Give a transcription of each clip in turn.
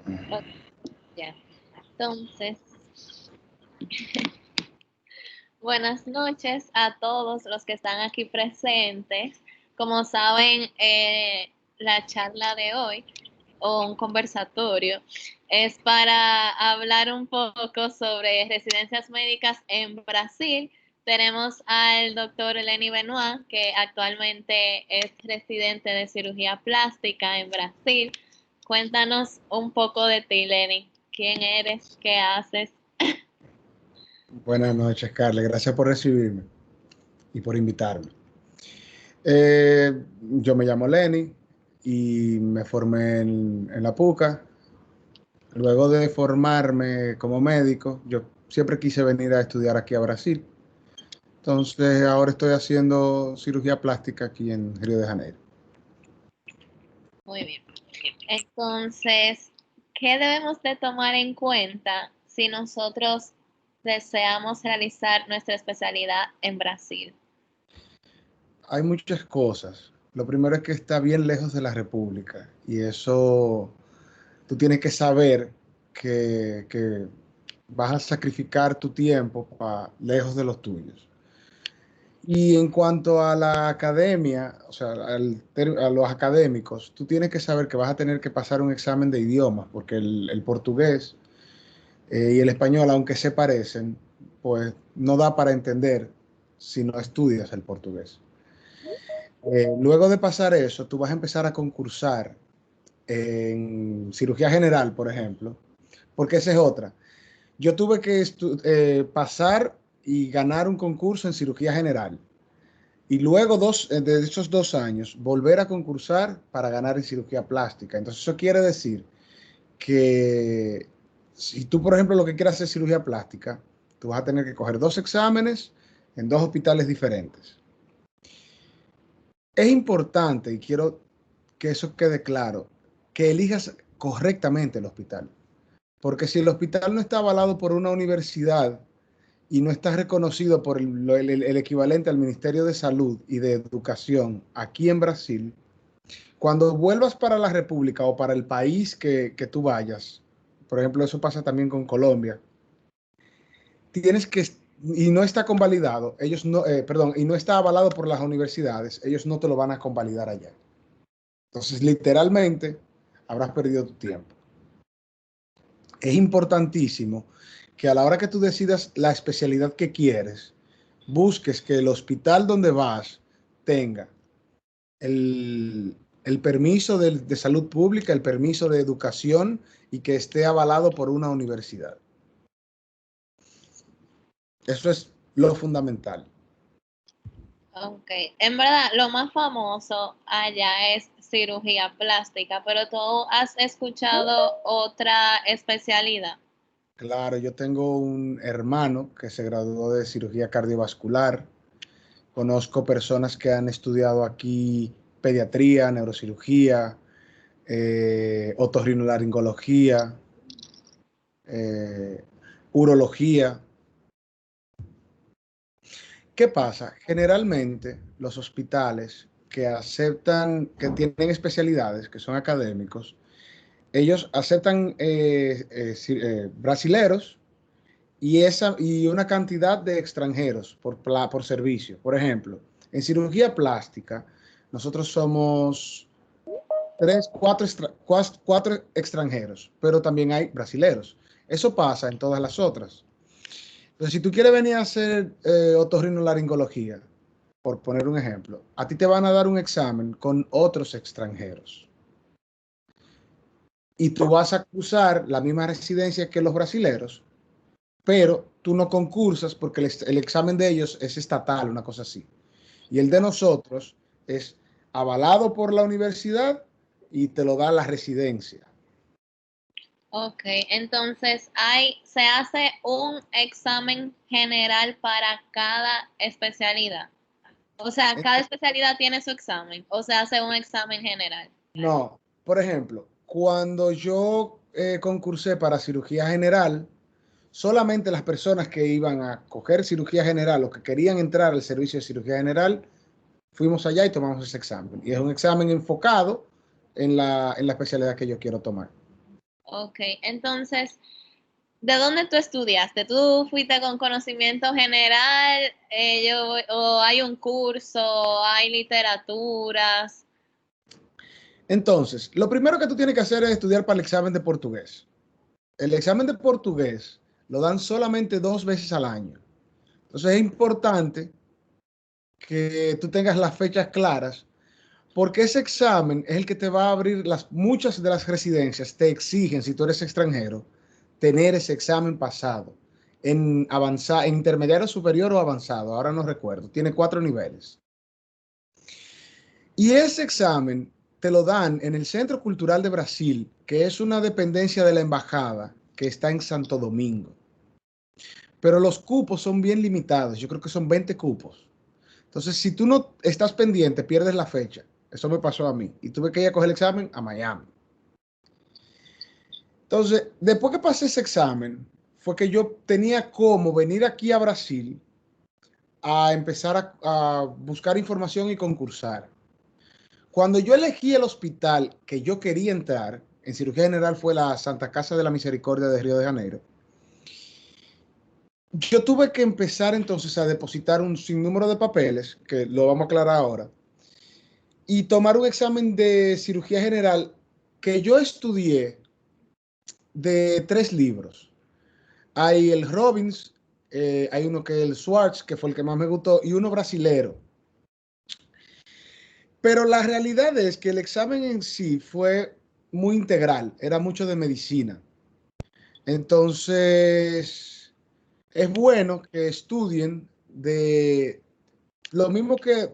Ok, ya. Entonces, buenas noches a todos los que están aquí presentes. Como saben, la charla de hoy o un conversatorio es para hablar un poco sobre residencias médicas en Brasil. Tenemos al doctor Lenny Benoit, que actualmente es residente de cirugía plástica en Brasil. Cuéntanos un poco de ti, Lenny. ¿Quién eres? ¿Qué haces? Buenas noches, Carla. Gracias por recibirme y por invitarme. Yo me llamo Lenny y me formé en la PUCA. Luego de formarme como médico, yo siempre quise venir a estudiar aquí a Brasil. Entonces, ahora estoy haciendo cirugía plástica aquí en Río de Janeiro. Muy bien. Entonces, ¿qué debemos de tomar en cuenta si nosotros deseamos realizar nuestra especialidad en Brasil? Hay muchas cosas. Lo primero es que está bien lejos de la República y eso tú tienes que saber que vas a sacrificar tu tiempo lejos de los tuyos. Y en cuanto a la academia, o sea, a los académicos, tú tienes que saber que vas a tener que pasar un examen de idiomas, porque el portugués y el español, aunque se parecen, pues no da para entender si no estudias el portugués. Luego de pasar eso, tú vas a empezar a concursar en cirugía general, por ejemplo, porque esa es otra. Yo tuve que pasar y ganar un concurso en cirugía general. Y luego de esos 2 años, volver a concursar para ganar en cirugía plástica. Entonces, eso quiere decir que si tú, por ejemplo, lo que quieres hacer es cirugía plástica, tú vas a tener que coger 2 exámenes en 2 hospitales diferentes. Es importante, y quiero que eso quede claro, que elijas correctamente el hospital. Porque si el hospital no está avalado por una universidad y no está reconocido por el equivalente al Ministerio de Salud y de Educación aquí en Brasil, cuando vuelvas para la República o para el país que tú vayas, por ejemplo, eso pasa también con Colombia, tienes que, y no está convalidado, ellos no, perdón, y no está avalado por las universidades, ellos no te lo van a convalidar allá. Entonces, literalmente, habrás perdido tu tiempo. Es importantísimo que a la hora que tú decidas la especialidad que quieres, busques que el hospital donde vas tenga el permiso de salud pública, el permiso de educación y que esté avalado por una universidad. Eso es lo fundamental. Ok, en verdad lo más famoso allá es cirugía plástica, pero tú has escuchado otra especialidad. Claro, yo tengo un hermano que se graduó de cirugía cardiovascular. Conozco personas que han estudiado aquí pediatría, neurocirugía, otorrinolaringología, eh, urología. ¿Qué pasa? Generalmente los hospitales que aceptan, que tienen especialidades, que son académicos, ellos aceptan brasileros y una cantidad de extranjeros por servicio. Por ejemplo, en cirugía plástica, nosotros somos cuatro extranjeros, pero también hay brasileros. Eso pasa en todas las otras. Entonces, si tú quieres venir a hacer otorrinolaringología, por poner un ejemplo, a ti te van a dar un examen con otros extranjeros. Y tú vas a cursar la misma residencia que los brasileros, pero tú no concursas porque el examen de ellos es estatal, una cosa así. Y el de nosotros es avalado por la universidad y te lo da la residencia. Ok, entonces se hace un examen general para cada especialidad. O sea, cada especialidad tiene su examen, o se hace un examen general. No, por ejemplo, cuando yo concursé para cirugía general, solamente las personas que iban a coger cirugía general o que querían entrar al servicio de cirugía general, fuimos allá y tomamos ese examen. Y es un examen enfocado en la especialidad que yo quiero tomar. Ok, entonces, ¿de dónde tú estudiaste? ¿Tú fuiste con conocimiento general? ¿O hay un curso? ¿Hay literaturas? Entonces, lo primero que tú tienes que hacer es estudiar para el examen de portugués. El examen de portugués lo dan solamente 2 veces al año. Entonces es importante que tú tengas las fechas claras, porque ese examen es el que te va a abrir muchas de las residencias te exigen, si tú eres extranjero, tener ese examen pasado en avanzado, en intermediario superior o avanzado, ahora no recuerdo, tiene 4 niveles. Y ese examen te lo dan en el Centro Cultural de Brasil, que es una dependencia de la embajada que está en Santo Domingo. Pero los cupos son bien limitados, yo creo que son 20 cupos. Entonces, si tú no estás pendiente, pierdes la fecha. Eso me pasó a mí. Y tuve que ir a coger el examen a Miami. Entonces, después que pasé ese examen, fue que yo tenía como venir aquí a Brasil a empezar a buscar información y concursar. Cuando yo elegí el hospital que yo quería entrar, en cirugía general fue la Santa Casa de la Misericordia de Río de Janeiro, yo tuve que empezar entonces a depositar un sinnúmero de papeles, que lo vamos a aclarar ahora, y tomar un examen de cirugía general que yo estudié de 3 libros. Hay el Robbins, hay uno que es el Schwartz, que fue el que más me gustó, y uno brasilero. Pero la realidad es que el examen en sí fue muy integral, era mucho de medicina. Entonces, es bueno que estudien de lo mismo que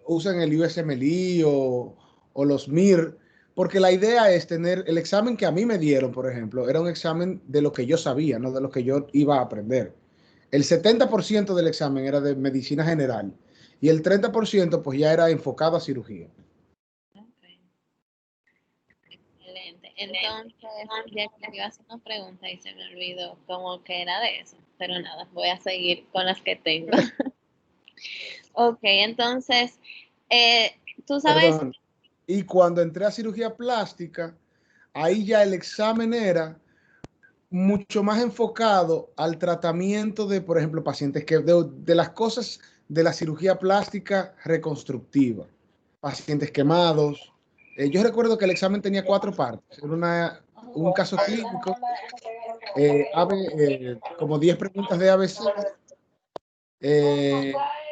usan el USMLE o los MIR, porque la idea es tener el examen que a mí me dieron, por ejemplo, era un examen de lo que yo sabía, no de lo que yo iba a aprender. El 70% del examen era de medicina general y el 30% pues ya era enfocado a cirugía. Ok, excelente. Entonces, ya que te iba a hacer una pregunta y se me olvidó cómo que era de eso, pero nada, voy a seguir con las que tengo. Ok, entonces, eh, tú sabes, Perdón. Y cuando entré a cirugía plástica, ahí ya el examen era mucho más enfocado al tratamiento de, por ejemplo, pacientes que de las cosas de la cirugía plástica reconstructiva, pacientes quemados. Yo recuerdo que el examen tenía 4 partes. Era un caso clínico, como 10 preguntas de ABC,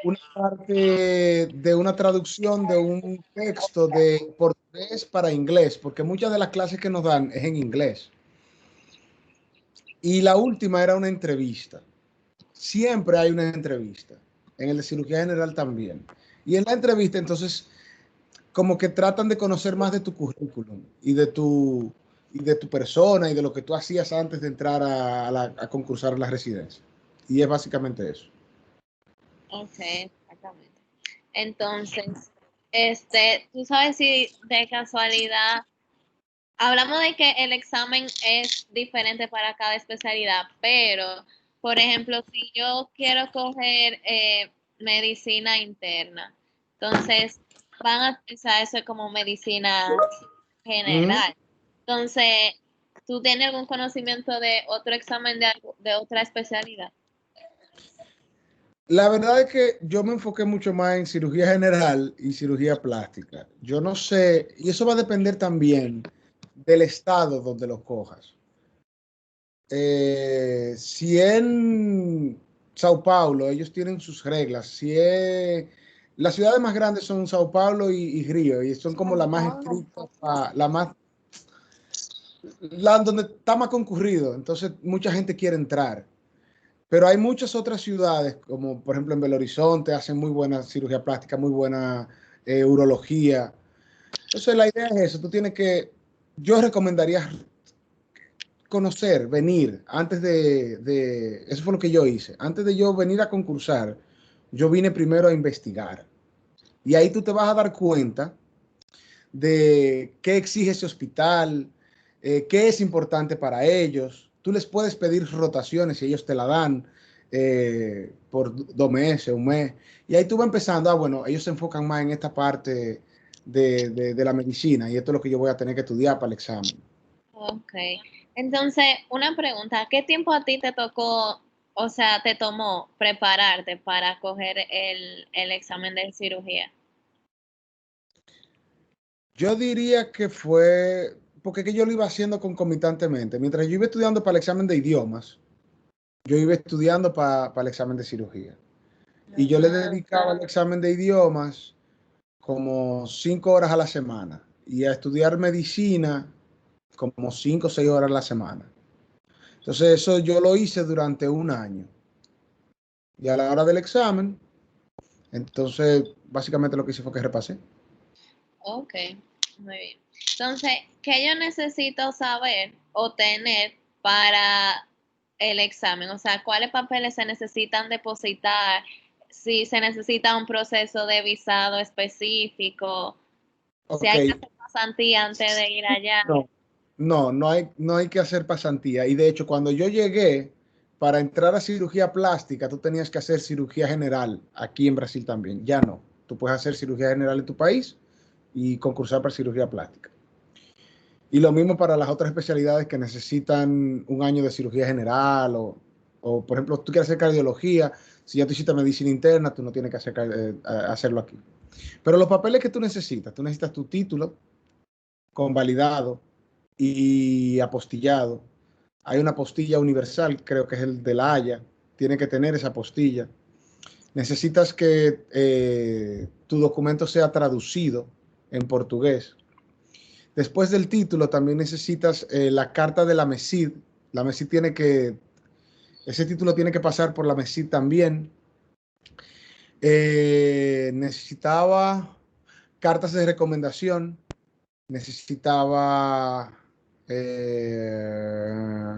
una parte de una traducción de un texto de portugués para inglés, porque muchas de las clases que nos dan es en inglés. Y la última era una entrevista. Siempre hay una entrevista. En el de cirugía general también. Y en la entrevista, entonces, como que tratan de conocer más de tu currículum y de tu persona y de lo que tú hacías antes de entrar a concursar en la residencia. Y es básicamente eso. ok, exactamente. Entonces, tú sabes si de casualidad, hablamos de que el examen es diferente para cada especialidad, pero, por ejemplo, si yo quiero coger medicina interna, entonces van a pensar eso como medicina Mm. general. Entonces, ¿tú tienes algún conocimiento de otro examen de otra especialidad? La verdad es que yo me enfoqué mucho más en cirugía general y cirugía plástica. Yo no sé, y eso va a depender también del estado donde lo cojas. Si en Sao Paulo ellos tienen sus reglas, las ciudades más grandes son Sao Paulo y Río, y son como las más estrictas, donde está más concurrido, entonces mucha gente quiere entrar. Pero hay muchas otras ciudades, como por ejemplo en Belo Horizonte, hacen muy buena cirugía plástica, muy buena urología. Entonces la idea es eso, yo recomendaría conocer, venir, eso fue lo que yo hice. Antes de yo venir a concursar, yo vine primero a investigar. Y ahí tú te vas a dar cuenta de qué exige ese hospital, qué es importante para ellos. Tú les puedes pedir rotaciones y ellos te la dan por 2 meses, un mes. Y ahí tú vas empezando, bueno, ellos se enfocan más en esta parte de la medicina y esto es lo que yo voy a tener que estudiar para el examen. Ok. Entonces, una pregunta, ¿qué tiempo a ti te tocó, o sea, te tomó prepararte para coger el examen de cirugía? Yo diría que fue, porque es que yo lo iba haciendo concomitantemente. Mientras yo iba estudiando para el examen de idiomas, yo iba estudiando para el examen de cirugía. Y yo le Ah, dedicaba al examen de idiomas como 5 horas a la semana y a estudiar medicina como 5 o 6 horas a la semana. Entonces eso yo lo hice durante un año. Y a la hora del examen, entonces básicamente lo que hice fue que repasé. ok, muy bien. Entonces, ¿qué yo necesito saber o tener para el examen? O sea, ¿cuáles papeles se necesitan depositar? Si se necesita un proceso de visado específico, si Ok, hay que hacer pasantía antes de ir allá. no, no hay que hacer pasantía. Y de hecho, cuando yo llegué, para entrar a cirugía plástica, tú tenías que hacer cirugía general aquí en Brasil también. Ya no. Tú puedes hacer cirugía general en tu país y concursar para cirugía plástica. Y lo mismo para las otras especialidades que necesitan un año de cirugía general por ejemplo, tú quieres hacer cardiología, si ya tú hiciste medicina interna, tú no tienes que hacerlo aquí. Pero los papeles que tú necesitas tu título convalidado y apostillado. Hay una apostilla universal, creo que es el de la Haya, tiene que tener esa apostilla. Necesitas que tu documento sea traducido en portugués. Después del título también necesitas la carta de la MESID. La MESID ese título tiene que pasar por la MESID también. Necesitaba cartas de recomendación, necesitaba, eh,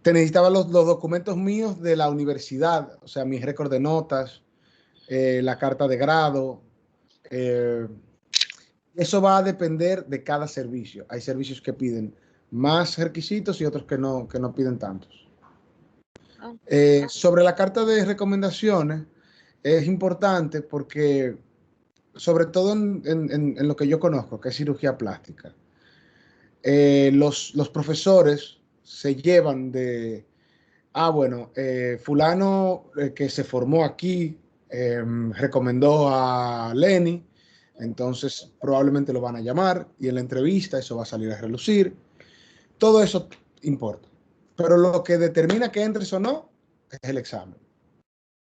te necesitaba los documentos míos de la universidad, o sea, mis récords de notas, la carta de grado. eh, Eso va a depender de cada servicio. Hay servicios que piden más requisitos y otros que no piden tantos. Oh, Sobre la carta de recomendaciones, es importante porque, sobre todo en lo que yo conozco, que es cirugía plástica, los profesores se llevan bueno, fulano que se formó aquí recomendó a Lenny, entonces probablemente lo van a llamar y en la entrevista eso va a salir a relucir. Todo eso importa. Pero lo que determina que entres o no es el examen.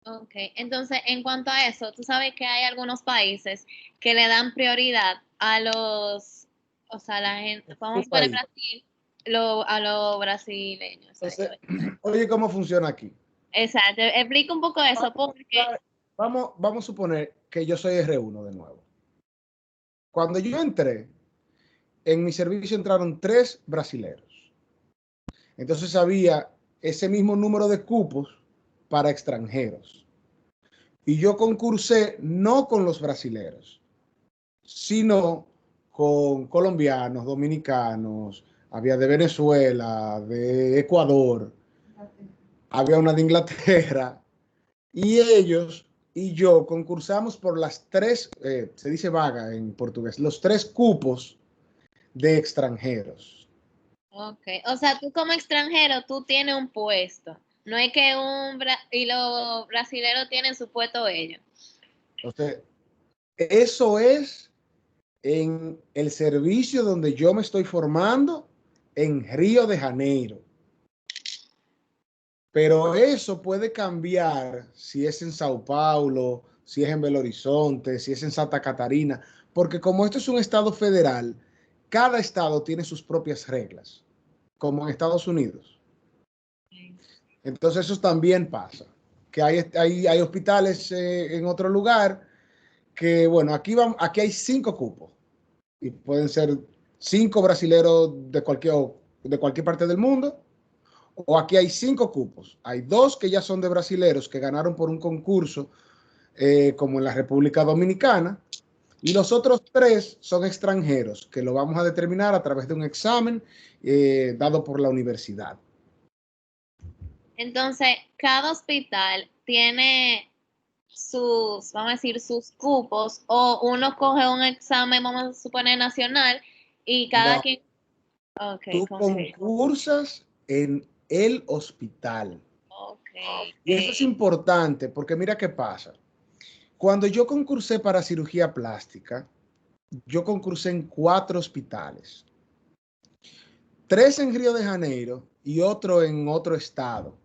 ok, entonces en cuanto a eso, tú sabes que hay algunos países que le dan prioridad a los, o sea, la gente, ¿Qué vamos a poner país? Brasil, a los brasileños. Ay, Entonces, oye, ¿cómo funciona aquí? exacto, explica un poco eso, porque, Vamos a suponer que yo soy R1 de nuevo. Cuando yo entré, en mi servicio entraron 3 brasileros. Entonces había ese mismo número de cupos para extranjeros. Y yo concursé no con los brasileros, sino con colombianos, dominicanos, había de Venezuela, de Ecuador, había una de Inglaterra, y ellos y yo concursamos por las 3, se dice vaga en portugués, los 3 cupos de extranjeros. ok, o sea, tú como extranjero, tú tienes un puesto, no es que y los brasileros tienen su puesto ellos. Entonces, eso es en el servicio donde yo me estoy formando en Río de Janeiro. Pero eso puede cambiar si es en Sao Paulo, si es en Belo Horizonte, si es en Santa Catarina, porque como esto es un estado federal, cada estado tiene sus propias reglas, como en Estados Unidos. Entonces eso también pasa, que hay hospitales en otro lugar que, bueno, aquí hay 5 cupos y pueden ser 5 brasileros de cualquier parte del mundo. O aquí hay 5 cupos. Hay 2 que ya son de brasileros que ganaron por un concurso como en la República Dominicana. Y los otros 3 son extranjeros que lo vamos a determinar a través de un examen dado por la universidad. Entonces, cada hospital tiene sus, vamos a decir, sus cupos, o uno coge un examen, vamos a suponer, nacional, y cada No, quien, Ok, Tú concursas en el hospital. ok. Y eso es importante porque mira qué pasa. Cuando yo concursé para cirugía plástica, yo concursé en 4 hospitales. 3 en Río de Janeiro y otro en otro estado.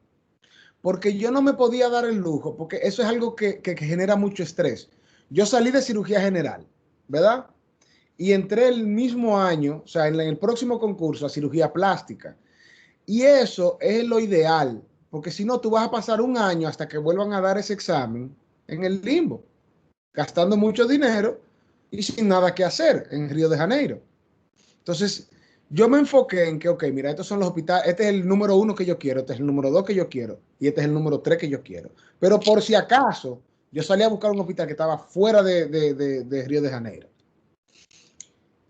Porque yo no me podía dar el lujo, porque eso es algo que genera mucho estrés. Yo salí de cirugía general, ¿verdad? Y entré el mismo año, o sea, en el próximo concurso a cirugía plástica. Y eso es lo ideal, porque si no, tú vas a pasar un año hasta que vuelvan a dar ese examen en el limbo, gastando mucho dinero y sin nada que hacer en Río de Janeiro. Entonces, yo me enfoqué en que, ok, mira, estos son los hospitales, este es el número 1 que yo quiero, este es el número 2 que yo quiero y este es el número 3 que yo quiero. Pero por si acaso, yo salí a buscar un hospital que estaba fuera de Río de Janeiro.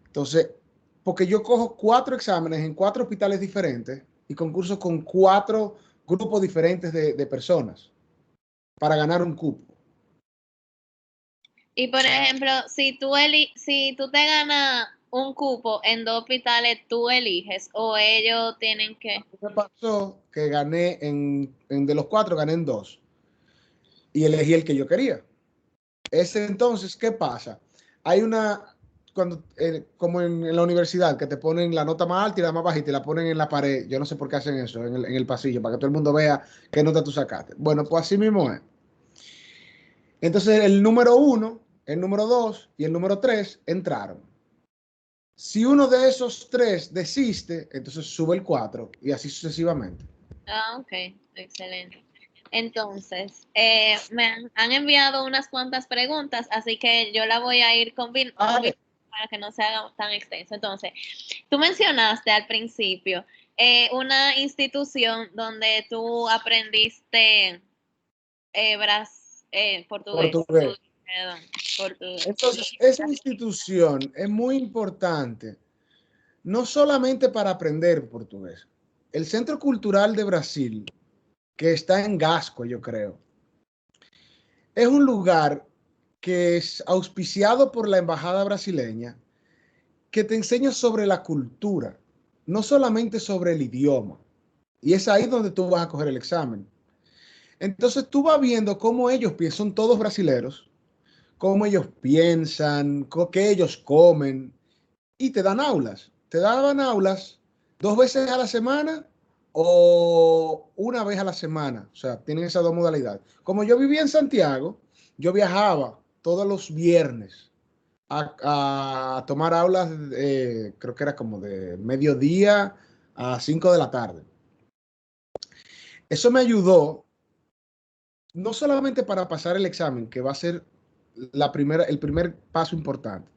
Entonces, porque yo cojo 4 exámenes en 4 hospitales diferentes y concurso con 4 grupos diferentes de personas para ganar un cupo. Y por ejemplo, si tú te ganas un cupo en 2 hospitales, tú eliges o ellos tienen que. Me pasó que gané de los 4, gané en 2 y elegí el que yo quería. Ese entonces, ¿qué pasa? Hay una, como en la universidad, que te ponen la nota más alta y la más bajita y la ponen en la pared. Yo no sé por qué hacen eso en el pasillo, para que todo el mundo vea qué nota tú sacaste. Bueno, pues así mismo es. Entonces, el número 1, el número 2 y el número 3 entraron. Si uno de esos 3 desiste, entonces sube el 4 y así sucesivamente. Ah, ok, excelente. Entonces, han enviado unas cuantas preguntas, así que yo la voy a ir combinando para que no se haga tan extenso. Entonces, tú mencionaste al principio una institución donde tú aprendiste portugués. Portugués. Perdón, portugués. Entonces, esa institución es muy importante, no solamente para aprender portugués. El Centro Cultural de Brasil, que está en Gasco, yo creo, es un lugar que es auspiciado por la Embajada brasileña, que te enseña sobre la cultura, no solamente sobre el idioma. Y es ahí donde tú vas a coger el examen. Entonces tú vas viendo cómo ellos piensan, son todos brasileros, cómo ellos piensan, qué ellos comen, y te dan aulas. Te daban aulas 2 veces a la semana o una vez a la semana. O sea, tienen esas 2 modalidades. Como yo vivía en Santiago, yo viajaba todos los viernes a tomar aulas, creo que era como de mediodía a 5 de la tarde. Eso me ayudó no solamente para pasar el examen, que va a ser el primer paso importante,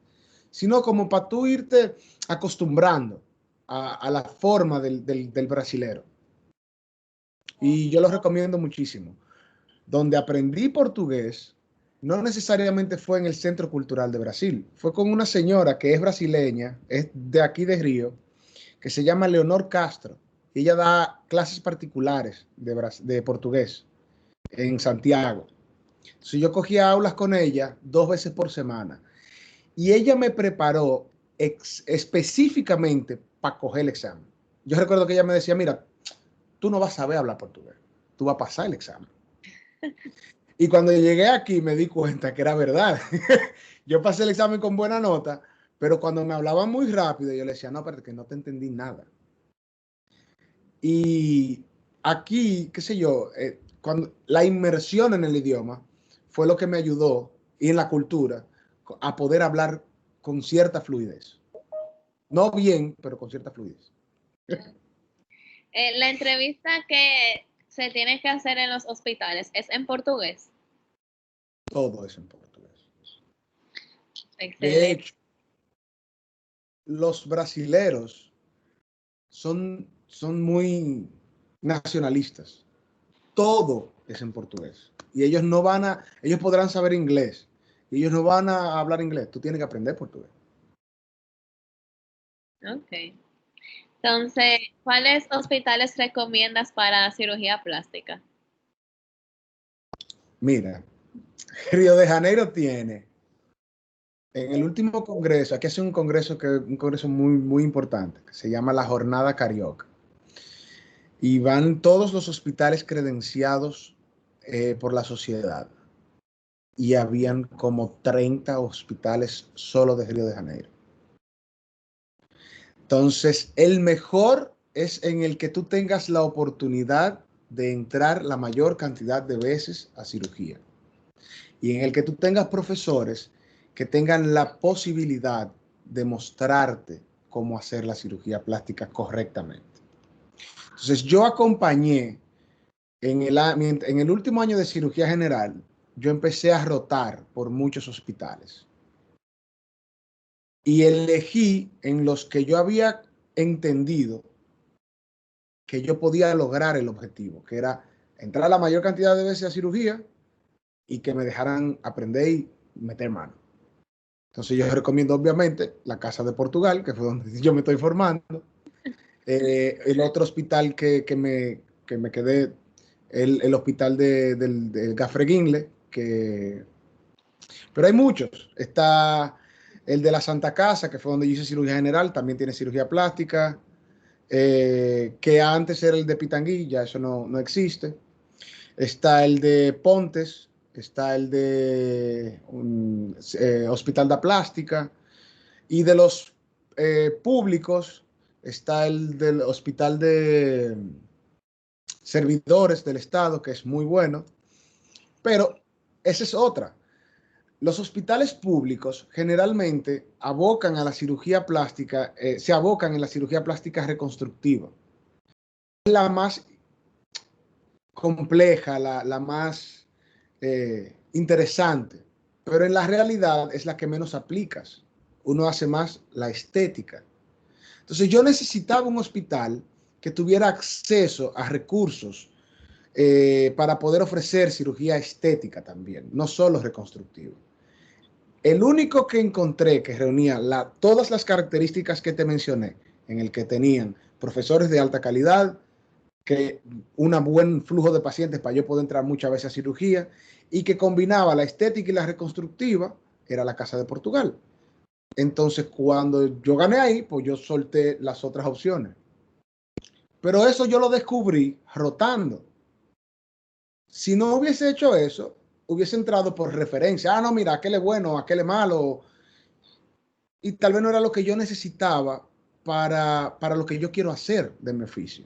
sino como para tú irte acostumbrando a la forma del brasilero. Y yo lo recomiendo muchísimo. Donde aprendí portugués, no necesariamente fue en el Centro Cultural de Brasil, fue con una señora que es brasileña, es de aquí de Río, que se llama Leonor Castro. Y ella da clases particulares de portugués en Santiago. Entonces yo cogía aulas con ella 2 veces por semana. Y ella me preparó específicamente para coger el examen. Yo recuerdo que ella me decía, mira, tú no vas a saber hablar portugués, tú vas a pasar el examen. Y cuando llegué aquí me di cuenta que era verdad. Yo pasé el examen con buena nota, pero cuando me hablaban muy rápido, yo le decía, no, pero que no te entendí nada. Y aquí, qué sé yo, cuando la inmersión en el idioma fue lo que me ayudó y en la cultura a poder hablar con cierta fluidez. No bien, pero con cierta fluidez. La entrevista que se tiene que hacer en los hospitales es en portugués. Todo es en portugués. De Excelente. hecho, los brasileros son muy nacionalistas. Todo es en portugués. Y ellos podrán saber inglés. Y ellos no van a hablar inglés. Tú tienes que aprender portugués. Ok. Entonces, ¿cuáles hospitales recomiendas para cirugía plástica? Mira, Río de Janeiro tiene En el último congreso, aquí hace un congreso muy, muy importante, que se llama la Jornada Carioca. Y van todos los hospitales credenciados por la sociedad. Y habían como 30 hospitales solo de Río de Janeiro. Entonces, el mejor es en el que tú tengas la oportunidad de entrar la mayor cantidad de veces a cirugía. Y en el que tú tengas profesores que tengan la posibilidad de mostrarte cómo hacer la cirugía plástica correctamente. Entonces, yo acompañé en el último año de cirugía general, yo empecé a rotar por muchos hospitales y elegí en los que yo había entendido que yo podía lograr el objetivo, que era entrar la mayor cantidad de veces a cirugía y que me dejaran aprender y meter mano. Entonces yo recomiendo obviamente la Casa de Portugal, que fue donde yo me estoy formando. El otro hospital que me quedé, el hospital del Gafreguinle, pero hay muchos. Está el de la Santa Casa, que fue donde yo hice cirugía general, también tiene cirugía plástica, que antes era el de Pitangui, ya eso no existe. Está el de Pontes, está el de Hospital da Plástica, y de los públicos está el del Hospital de Servidores del Estado, que es muy bueno, pero esa es otra. Los hospitales públicos generalmente abocan a la cirugía plástica, se abocan en la cirugía plástica reconstructiva. Es la más compleja, la más interesante, pero en la realidad es la que menos aplicas. Uno hace más la estética. Entonces yo necesitaba un hospital que tuviera acceso a recursos para poder ofrecer cirugía estética también, no solo reconstructiva. El único que encontré que reunía todas las características que te mencioné, en el que tenían profesores de alta calidad, que un buen flujo de pacientes para yo poder entrar muchas veces a cirugía, y que combinaba la estética y la reconstructiva, era la Casa de Portugal. Entonces, cuando yo gané ahí, pues yo solté las otras opciones. Pero eso yo lo descubrí rotando. Si no hubiese hecho eso, hubiese entrado por referencia. Ah, no, mira, aquel es bueno, aquel es malo. Y tal vez no era lo que yo necesitaba para lo que yo quiero hacer de mi oficio.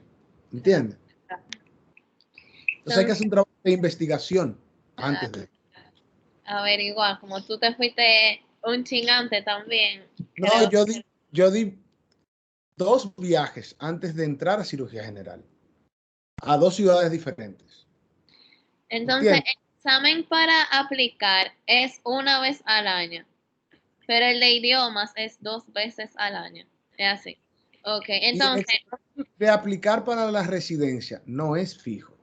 ¿Entiendes? Entonces hay que Entonces, hacer un trabajo de investigación antes de. averiguar, como tú te fuiste un chingante también, No, creo. yo di 2 viajes antes de entrar a cirugía general, a 2 ciudades diferentes. Entonces, ¿Entiendes? el examen para aplicar es una vez al año, pero el de idiomas es 2 veces al año. Es así. Ok, Y el entonces, examen de aplicar para la residencia no es fijo.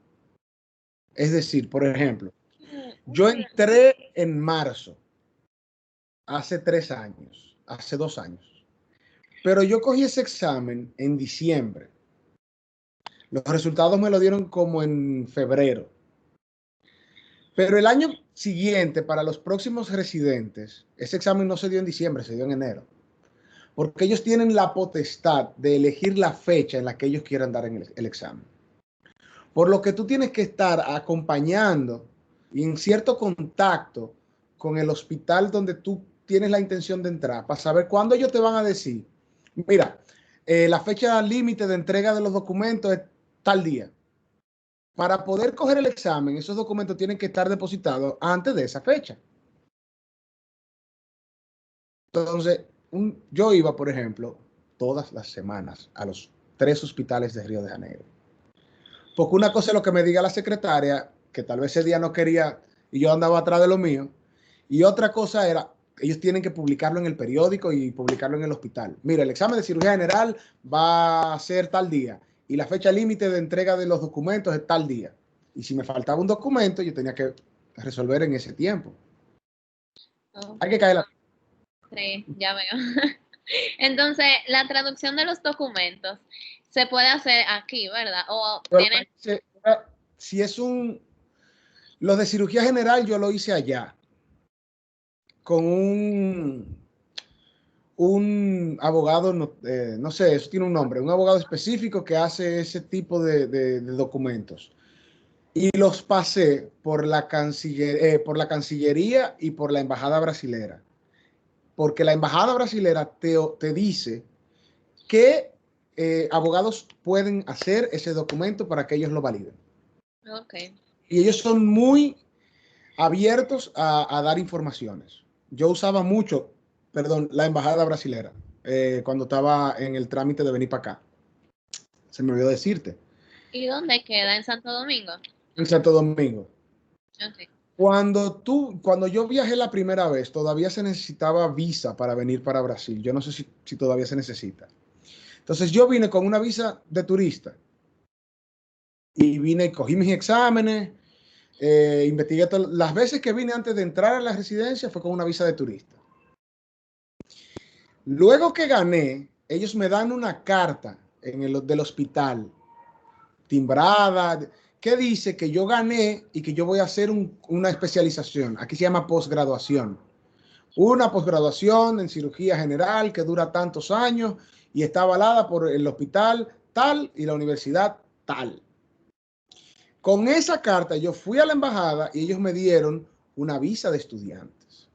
Es decir, por ejemplo, yo entré en marzo, hace 3 años, hace 2 años, pero yo cogí ese examen en diciembre. Los resultados me lo dieron como en febrero. Pero el año siguiente, para los próximos residentes, ese examen no se dio en diciembre, se dio en enero. Porque ellos tienen la potestad de elegir la fecha en la que ellos quieran dar el examen. Por lo que tú tienes que estar acompañando y en cierto contacto con el hospital donde tú tienes la intención de entrar para saber cuándo ellos te van a decir, mira, la fecha límite de entrega de los documentos es tal día. Para poder coger el examen, esos documentos tienen que estar depositados antes de esa fecha. Entonces, yo iba, por ejemplo, todas las semanas a los 3 hospitales de Río de Janeiro. Porque una cosa es lo que me diga la secretaria, que tal vez ese día no quería y yo andaba atrás de lo mío. Y otra cosa era, ellos tienen que publicarlo en el periódico y publicarlo en el hospital. Mira, el examen de cirugía general va a ser tal día y la fecha límite de entrega de los documentos es tal día. Y si me faltaba un documento, yo tenía que resolver en ese tiempo. Hay ok, que caer la. sí, ya veo. Entonces, la traducción de los documentos se puede hacer aquí, ¿verdad? O tiene. Si es los de cirugía general, yo lo hice allá. con un abogado, no, no sé, eso tiene un nombre, un abogado específico que hace ese tipo de documentos. Y los pasé por la Cancillería y por la Embajada Brasilera. Porque la Embajada Brasilera te dice qué abogados pueden hacer ese documento para que ellos lo validen. Ok. Y ellos son muy abiertos a dar informaciones. Yo usaba mucho, perdón, la Embajada Brasilera cuando estaba en el trámite de venir para acá. Se me olvidó decirte. ¿Y dónde queda? ¿En Santo Domingo? En Santo Domingo. Ok. Cuando yo viajé la primera vez, todavía se necesitaba visa para venir para Brasil. Yo no sé si todavía se necesita. Entonces yo vine con una visa de turista y vine, cogí mis exámenes, investigué las veces que vine antes de entrar a la residencia fue con una visa de turista. Luego que gané, ellos me dan una carta del hospital, timbrada, que dice que yo gané y que yo voy a hacer una especialización. Aquí se llama posgraduación. Una posgraduación en cirugía general que dura tantos años y está avalada por el hospital tal y la universidad tal. Con esa carta yo fui a la embajada y ellos me dieron una visa de estudiantes.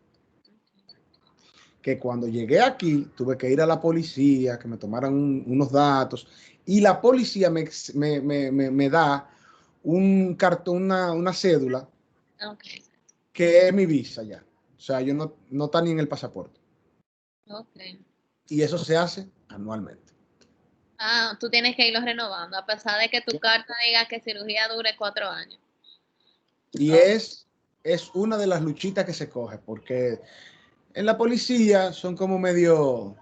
Que cuando llegué aquí tuve que ir a la policía, que me tomaran unos datos y la policía me da un cartón, una cédula Ok. que es mi visa ya. O sea, yo no está ni en el pasaporte. Ok. Y eso se hace anualmente. Ah, tú tienes que irlo renovando, a pesar de que tu carta diga que cirugía dure 4 años. Y Oh, es una de las luchitas que se coge, porque en la policía son como medio...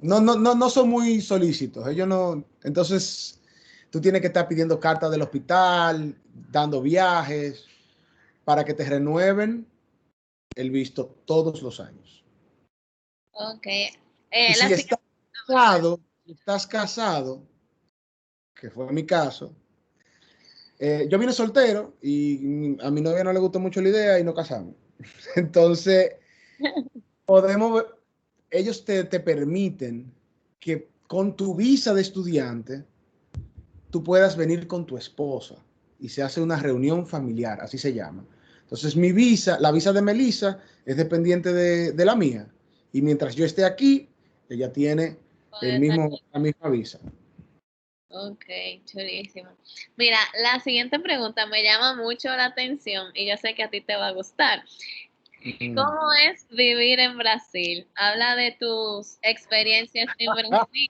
no son muy solícitos. Ellos no... Entonces, tú tienes que estar pidiendo cartas del hospital, dando viajes, para que te renueven el visto todos los años. ok. Y La siguiente. si estás casado, que fue mi caso, yo vine soltero y a mi novia no le gustó mucho la idea y no casamos. Entonces, podemos, ellos te permiten que con tu visa de estudiante tú puedas venir con tu esposa y se hace una reunión familiar, así se llama. Entonces, mi visa, la visa de Melissa es dependiente de la mía. Y mientras yo esté aquí, ella tiene la misma visa. Ok, chulísimo. Mira, la siguiente pregunta me llama mucho la atención y yo sé que a ti te va a gustar. Mm. ¿Cómo es vivir en Brasil? Habla de tus experiencias en Brasil.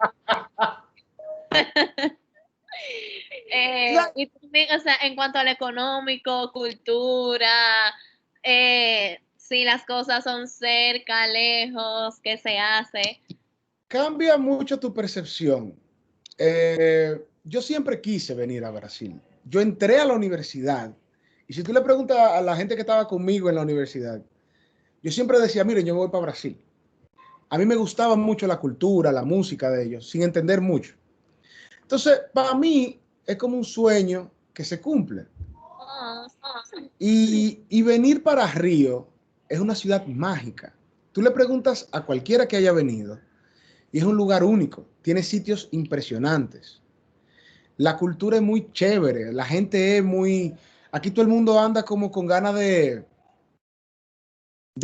Y también, o sea, en cuanto al económico, cultura, si las cosas son cerca, lejos, ¿qué se hace? Cambia mucho tu percepción. Yo siempre quise venir a Brasil. Yo entré a la universidad y si tú le preguntas a la gente que estaba conmigo en la universidad, yo siempre decía, miren, yo me voy para Brasil. A mí me gustaba mucho la cultura, la música de ellos, sin entender mucho. Entonces, para mí es como un sueño que se cumple. Oh, Y venir para Río es una ciudad mágica. Tú le preguntas a cualquiera que haya venido y es un lugar único. Tiene sitios impresionantes. La cultura es muy chévere, la gente es muy... Aquí todo el mundo anda como con ganas de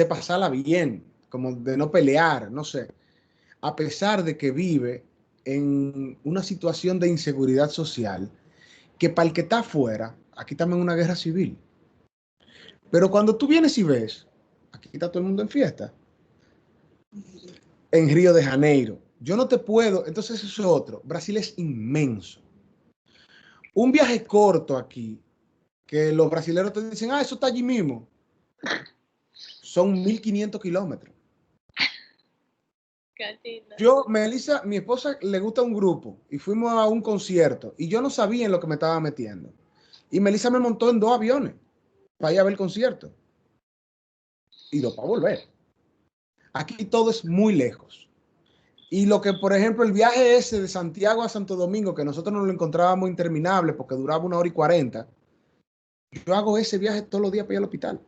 pasarla bien, como de no pelear, no sé. A pesar de que vive en una situación de inseguridad social, que para el que está afuera, aquí estamos en una guerra civil. Pero cuando tú vienes y ves, aquí está todo el mundo en fiesta, en Río de Janeiro. Yo no te puedo, entonces eso es otro. Brasil es inmenso. Un viaje corto aquí, que los brasileños te dicen, eso está allí mismo, son 1500 kilómetros. cachita. Melissa, mi esposa le gusta un grupo y fuimos a un concierto y yo no sabía en lo que me estaba metiendo. Y Melissa me montó en 2 aviones para ir a ver el concierto y 2 para volver. Aquí todo es muy lejos. Y lo que, por ejemplo, el viaje ese de Santiago a Santo Domingo, que nosotros nos lo encontrábamos interminable porque duraba 1 hora y 40, yo hago ese viaje todos los días para ir al hospital.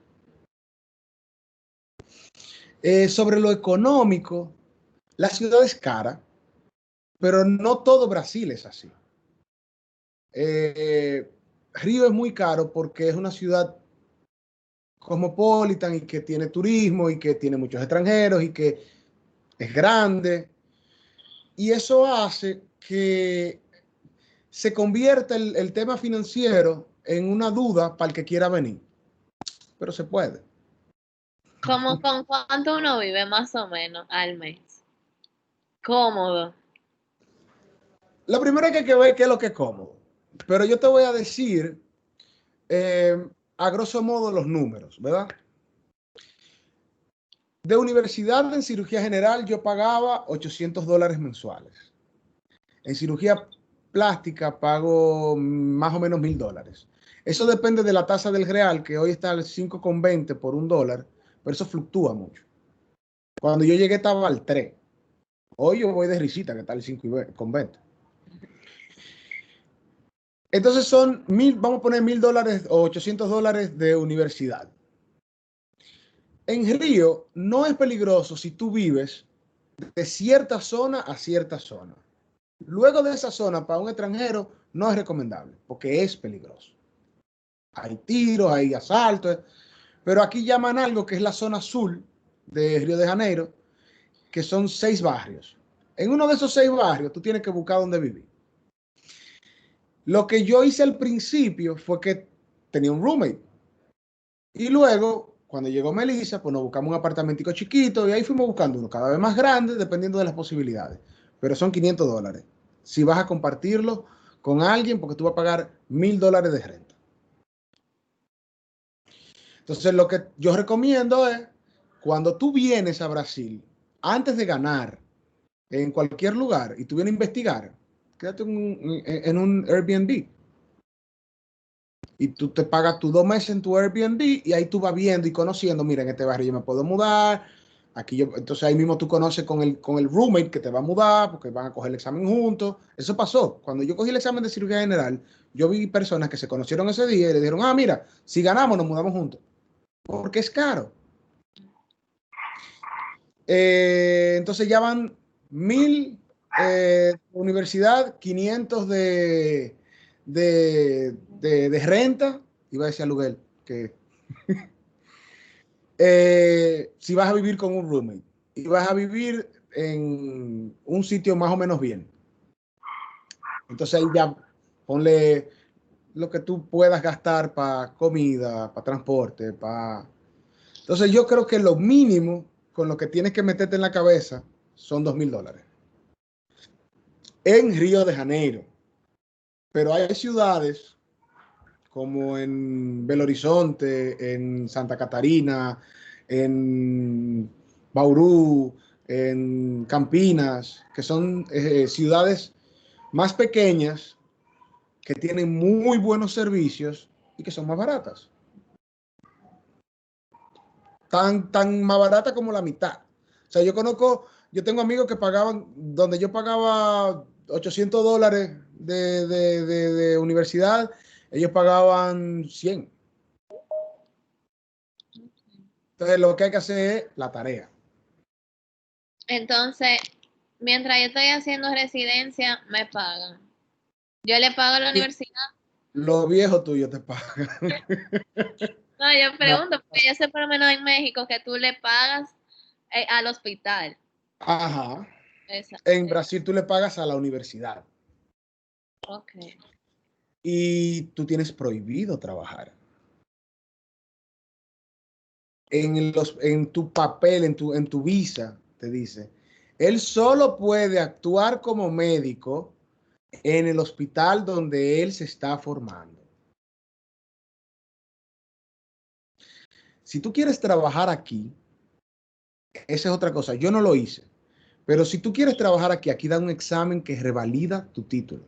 Sobre lo económico, la ciudad es cara, pero no todo Brasil es así. Río es muy caro porque es una ciudad cosmopolitan y que tiene turismo y que tiene muchos extranjeros y que es grande. Y eso hace que se convierta el tema financiero en una duda para el que quiera venir. Pero se puede. ¿Cómo con cuánto uno vive más o menos al mes? Cómodo. Lo primero que hay que ver qué es lo que es cómodo. Pero yo te voy a decir a grosso modo los números, ¿verdad? De universidad en cirugía general yo pagaba $800 mensuales. En cirugía plástica pago más o menos $1000. Eso depende de la tasa del real, que hoy está al 5,20 por $1, pero eso fluctúa mucho. Cuando yo llegué estaba al 3. Hoy yo voy de risita, que está al 5,20. Entonces son vamos a poner $1000 o $800 de universidad. En Río no es peligroso si tú vives de cierta zona a cierta zona. Luego de esa zona, para un extranjero, no es recomendable, porque es peligroso. Hay tiros, hay asaltos, pero aquí llaman algo que es la zona azul de Río de Janeiro, que son 6 barrios. En uno de esos 6 barrios, tú tienes que buscar dónde vivir. Lo que yo hice al principio fue que tenía un roommate. Y luego, cuando llegó Melissa, pues nos buscamos un apartamentico chiquito y ahí fuimos buscando uno cada vez más grande, dependiendo de las posibilidades. Pero son $500. Si vas a compartirlo con alguien, porque tú vas a pagar $1000 de renta. Entonces, lo que yo recomiendo es, cuando tú vienes a Brasil, antes de ganar en cualquier lugar y tú vienes a investigar, quédate en un Airbnb. Y tú te pagas tus 2 meses en tu Airbnb y ahí tú vas viendo y conociendo, mira, en este barrio yo me puedo mudar, aquí yo, entonces ahí mismo tú conoces con el roommate que te va a mudar porque van a coger el examen juntos. Eso pasó. Cuando yo cogí el examen de cirugía general, yo vi personas que se conocieron ese día y le dijeron, ah, mira, si ganamos nos mudamos juntos. Porque es caro. Entonces ya van 1000 universidad, 500 de renta, iba a decir a Luguel, que si vas a vivir con un roommate y vas a vivir en un sitio más o menos bien, entonces ahí ya ponle lo que tú puedas gastar para comida, para transporte, para... Entonces yo creo que lo mínimo con lo que tienes que meterte en la cabeza son $2000 en Río de Janeiro. Pero hay ciudades como en Belo Horizonte, en Santa Catarina, en Bauru, en Campinas, que son ciudades más pequeñas que tienen muy buenos servicios y que son más baratas. Tan más barata como la mitad. O sea, yo tengo amigos que pagaban, donde yo pagaba $800 de universidad, ellos pagaban 100. Entonces, lo que hay que hacer es la tarea. Entonces, mientras yo estoy haciendo residencia, me pagan. Yo le pago a la Y universidad. los viejos tuyos te pagan. No, yo No. pregunto, porque yo sé por lo menos en México que tú le pagas al hospital. Ajá. Esa, En Brasil tú le pagas a la universidad ok. y tú tienes prohibido trabajar. En tu papel, en tu visa, te dice, él solo puede actuar como médico en el hospital donde él se está formando. Si tú quieres trabajar aquí, esa es otra cosa. Yo no lo hice. Pero si tú quieres trabajar aquí, aquí da un examen que revalida tu título.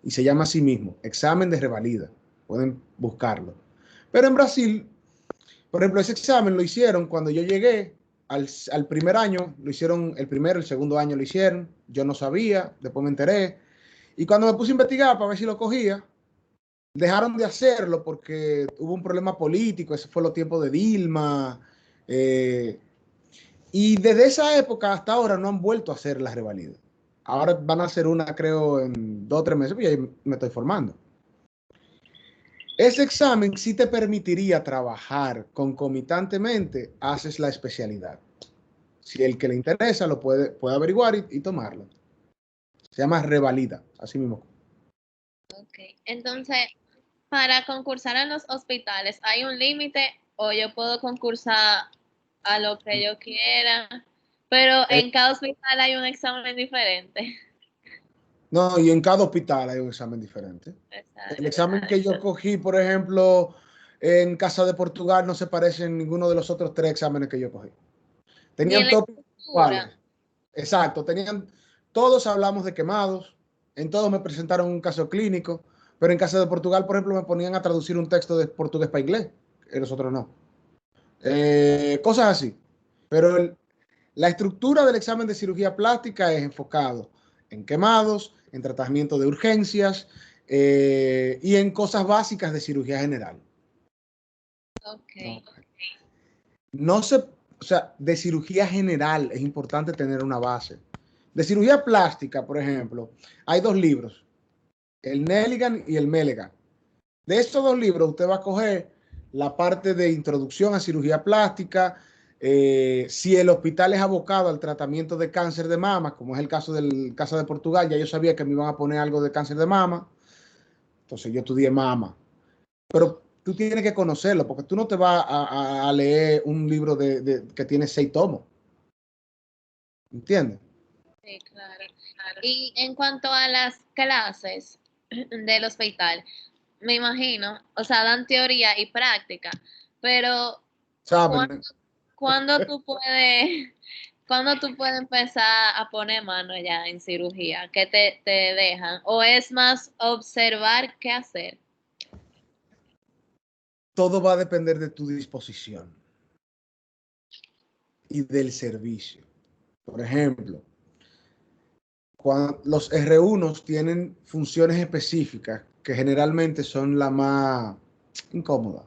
Y se llama así mismo, examen de revalida. Pueden buscarlo. Pero en Brasil, por ejemplo, ese examen lo hicieron cuando yo llegué al primer año, lo hicieron el primero, el segundo año lo hicieron. Yo no sabía, después me enteré. Y cuando me puse a investigar para ver si lo cogía, dejaron de hacerlo porque hubo un problema político. Ese fue los tiempos de Dilma. Y desde esa época hasta ahora no han vuelto a hacer la revalida. Ahora van a hacer una, creo, en 2 o 3 meses, pues ahí me estoy formando. Ese examen sí te permitiría trabajar concomitantemente, haces la especialidad. Si el que le interesa lo puede averiguar y tomarlo. Se llama revalida, así mismo. Ok. Entonces, para concursar en los hospitales, ¿hay un límite o yo puedo concursar a lo que yo quiera? Pero Eh, en cada hospital hay un examen diferente. no, y en cada hospital hay un examen diferente. El Exacto. examen que yo cogí, por ejemplo, en Casa de Portugal no se parece en ninguno de los otros 3 exámenes que yo cogí. Ni en Tenían la tópicos estructura. iguales. Exacto, todos hablamos de quemados, en todos me presentaron un caso clínico, pero en Casa de Portugal, por ejemplo, me ponían a traducir un texto de portugués para inglés, en los otros no. Cosas así. Pero la estructura del examen de cirugía plástica es enfocado en quemados, en tratamiento de urgencias y en cosas básicas de cirugía general. Ok. No, no se, o sea, de cirugía general es importante tener una base. De cirugía plástica, por ejemplo, hay 2 libros, el Nelligan y el Melegan. De estos 2 libros, usted va a coger la parte de introducción a cirugía plástica, si el hospital es abocado al tratamiento de cáncer de mama, como es el caso del caso de Portugal, ya yo sabía que me iban a poner algo de cáncer de mama, entonces yo estudié mama. Pero tú tienes que conocerlo, porque tú no te vas a leer un libro que tiene 6 tomos, ¿entiendes? Sí, claro. Y en cuanto a las clases del hospital, me imagino, o sea, dan teoría y práctica, pero ¿cuándo, ¿Saben? cuándo tú puedes, cuándo tú puedes empezar a poner mano ya en cirugía? ¿Qué te dejan? ¿O es más observar qué hacer? Todo va a depender de tu disposición y del servicio. Por ejemplo, cuando los R1 tienen funciones específicas que generalmente son la más incómoda,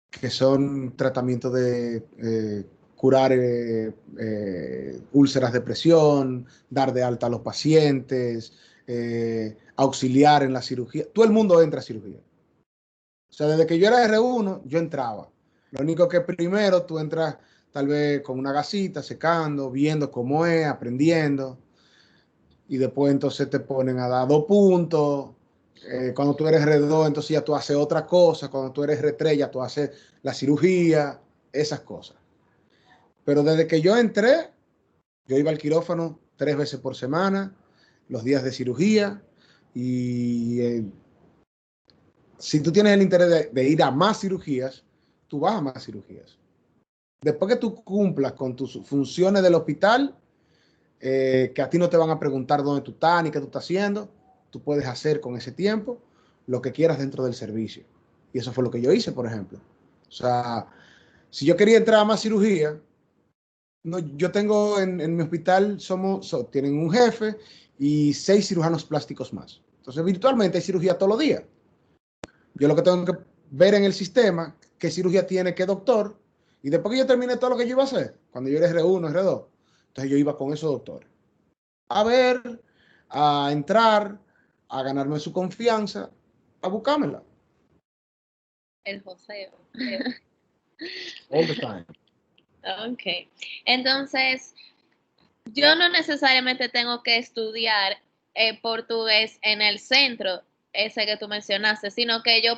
que son tratamiento de curar úlceras de presión, dar de alta a los pacientes, auxiliar en la cirugía. Todo el mundo entra a cirugía. O sea, desde que yo era R1, yo entraba. Lo único que primero tú entras tal vez con una gasita, secando, viendo cómo es, aprendiendo. Y después entonces te ponen a dar 2 puntos. Cuando tú eres R2, entonces ya tú haces otra cosa. Cuando tú eres R3, ya tú haces la cirugía, esas cosas. Pero desde que yo entré, yo iba al quirófano 3 veces por semana, los días de cirugía. Y si tú tienes el interés de ir a más cirugías, tú vas a más cirugías. Después que tú cumplas con tus funciones del hospital, que a ti no te van a preguntar dónde tú estás ni qué tú estás haciendo, tú puedes hacer con ese tiempo lo que quieras dentro del servicio. Y eso fue lo que yo hice, por ejemplo. O sea, si yo quería entrar a más cirugía, no, yo tengo en mi hospital, tienen un jefe y 6 cirujanos plásticos más. Entonces, virtualmente hay cirugía todos los días. Yo lo que tengo que ver en el sistema, qué cirugía tiene qué doctor, y después que yo terminé todo lo que yo iba a hacer, cuando yo era R1, R2, entonces yo iba con esos doctores a ver, a entrar, a ganarme su confianza, a buscármela. El joseo. All the time. Ok. Entonces, yo no necesariamente tengo que estudiar portugués en el centro, ese que tú mencionaste, sino que ese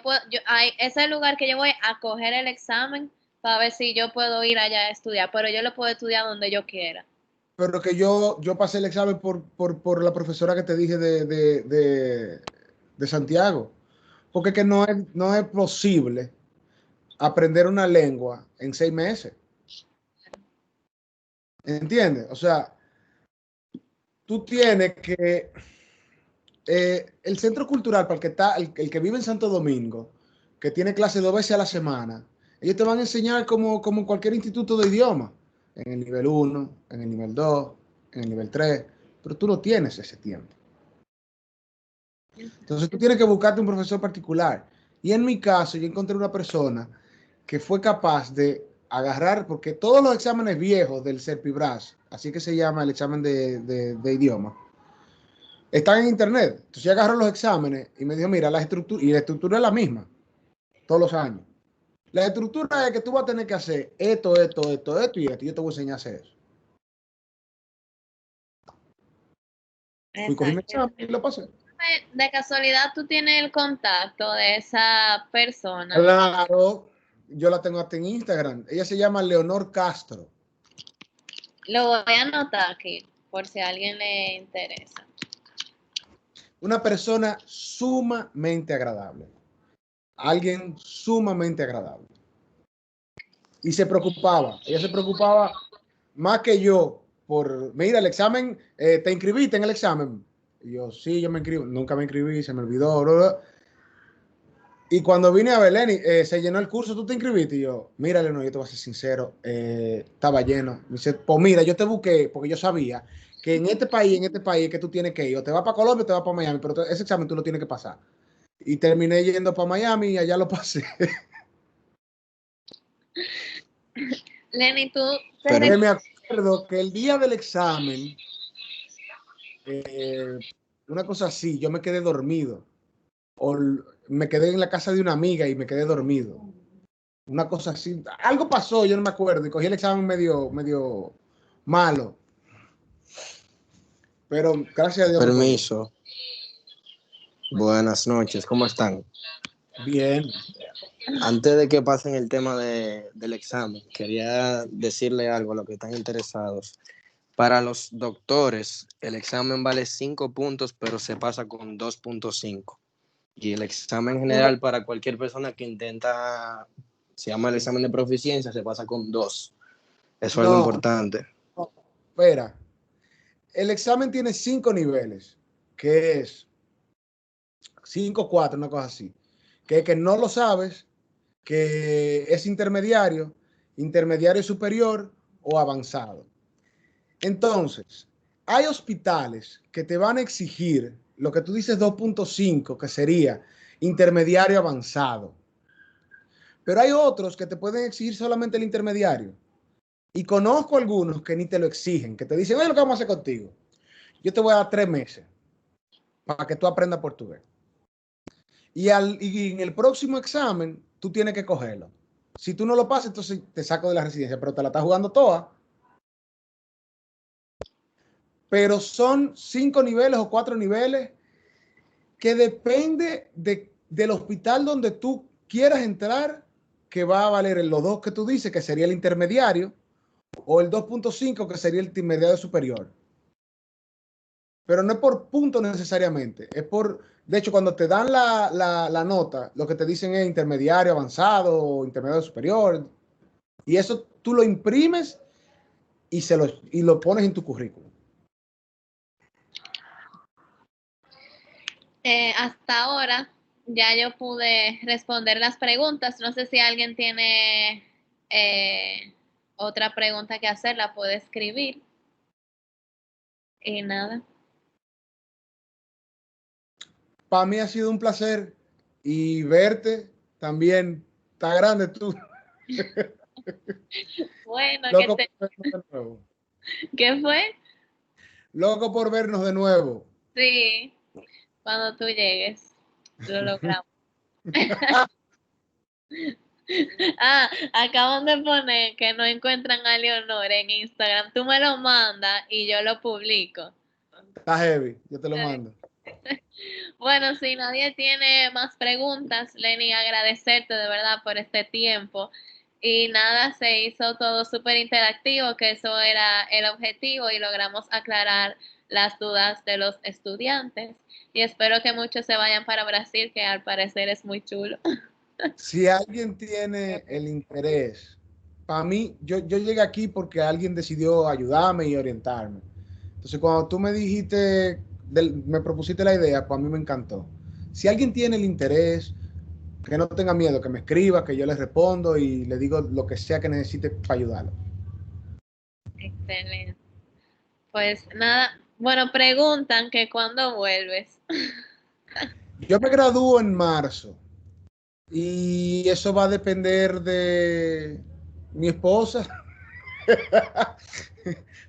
es el lugar que yo voy a coger el examen para ver si yo puedo ir allá a estudiar, pero yo lo puedo estudiar donde yo quiera. Pero que yo pasé el examen por la profesora que te dije de Santiago. Porque que no es posible aprender una lengua en 6 meses. ¿Entiendes? O sea, tú tienes que el centro cultural para el que vive en Santo Domingo, que tiene clase 2 veces a la semana, ellos te van a enseñar como en cualquier instituto de idioma, en el nivel 1, en el nivel 2, en el nivel 3, pero tú no tienes ese tiempo. Entonces tú tienes que buscarte un profesor particular. Y en mi caso, yo encontré una persona que fue capaz de agarrar, porque todos los exámenes viejos del Serpibras, así que se llama el examen de idioma, están en internet. Entonces yo agarro los exámenes y me dijo, mira, la estructura es la misma, todos los años. La estructura es que tú vas a tener que hacer esto y esto. Y yo te voy a enseñar a hacer eso. Fui, cogí mi examen y lo pasé. De casualidad, ¿tú tienes el contacto de esa persona? Claro, yo la tengo hasta en Instagram. Ella se llama Leonor Castro. Lo voy a anotar aquí, por si a alguien le interesa. Una persona sumamente agradable. Alguien sumamente agradable. Y se preocupaba. Ella se preocupaba más que yo por, mira, el examen, ¿te inscribiste en el examen? Y yo, sí, yo me inscribí. Nunca me inscribí, se me olvidó. Bla, bla. Y cuando vine a Belén, se llenó el curso, ¿tú te inscribiste? Y yo, mira, no, yo te voy a ser sincero, estaba lleno. Me dice, pues mira, yo te busqué porque yo sabía que en este país que tú tienes que ir, o te vas para Colombia o te vas para Miami, pero ese examen tú lo tienes que pasar. Y terminé yendo para Miami y allá lo pasé. Lenny, tú Pero me acuerdo que el día del examen, una cosa así, yo me quedé dormido. O me quedé en la casa de una amiga y me quedé dormido. Una cosa así. Algo pasó, yo no me acuerdo. Y cogí el examen medio malo. Pero gracias a Dios. Permiso. Buenas noches, ¿cómo están? Bien. Antes de que pasen el tema del examen, quería decirle algo a los que están interesados. Para los doctores, el examen vale 5 puntos, pero se pasa con 2.5. Y el examen general para cualquier persona que intenta, se llama el examen de proficiencia, se pasa con 2. Eso es algo importante. No, espera. El examen tiene 5 niveles, que es 5, 4, una cosa así. Que no lo sabes, que es intermediario, intermediario superior o avanzado. Entonces, hay hospitales que te van a exigir lo que tú dices 2.5, que sería intermediario avanzado. Pero hay otros que te pueden exigir solamente el intermediario. Y conozco algunos que ni te lo exigen, que te dicen, oye, lo que vamos a hacer contigo. Yo te voy a dar 3 meses para que tú aprendas portugués. Y en el próximo examen, tú tienes que cogerlo. Si tú no lo pasas, entonces te saco de la residencia, pero te la estás jugando toda. Pero son 5 niveles o 4 niveles que depende del hospital donde tú quieras entrar, que va a valer los 2 que tú dices, que sería el intermediario, o el 2.5, que sería el intermediario superior. Pero no es por punto necesariamente, es por, de hecho, cuando te dan la nota, lo que te dicen es intermediario avanzado o intermediario superior, y eso tú lo imprimes y lo pones en tu currículum. Hasta ahora ya yo pude responder las preguntas. No sé si alguien tiene otra pregunta que hacer, la puede escribir. Y nada. Para mí ha sido un placer y verte también. Está grande tú. Bueno, Loco por vernos de nuevo. ¿qué fue? Loco por vernos de nuevo. Sí, cuando tú llegues, lo logramos. Acaban de poner que no encuentran a Leonor en Instagram. Tú me lo mandas y yo lo publico. Está heavy, yo te lo mando. Bueno, si nadie tiene más preguntas, Lenny, agradecerte de verdad por este tiempo. Y nada, se hizo todo súper interactivo, que eso era el objetivo y logramos aclarar las dudas de los estudiantes. Y espero que muchos se vayan para Brasil, que al parecer es muy chulo. Si alguien tiene el interés, para mí, yo llegué aquí porque alguien decidió ayudarme y orientarme. Entonces, cuando tú me dijiste, me propusiste la idea, pues a mí me encantó. Si alguien tiene el interés, que no tenga miedo, que me escriba, que yo le respondo y le digo lo que sea que necesite para ayudarlo. Excelente. Pues nada, bueno, preguntan que cuándo vuelves. Yo me gradúo en marzo y eso va a depender Mi esposa.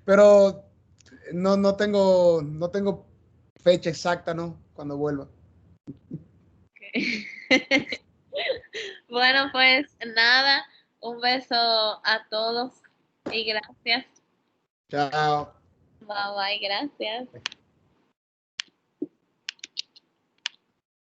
Pero no tengo fecha exacta, ¿no? Cuando vuelva. Bueno, pues nada, un beso a todos y gracias. Chao. Bye bye, gracias.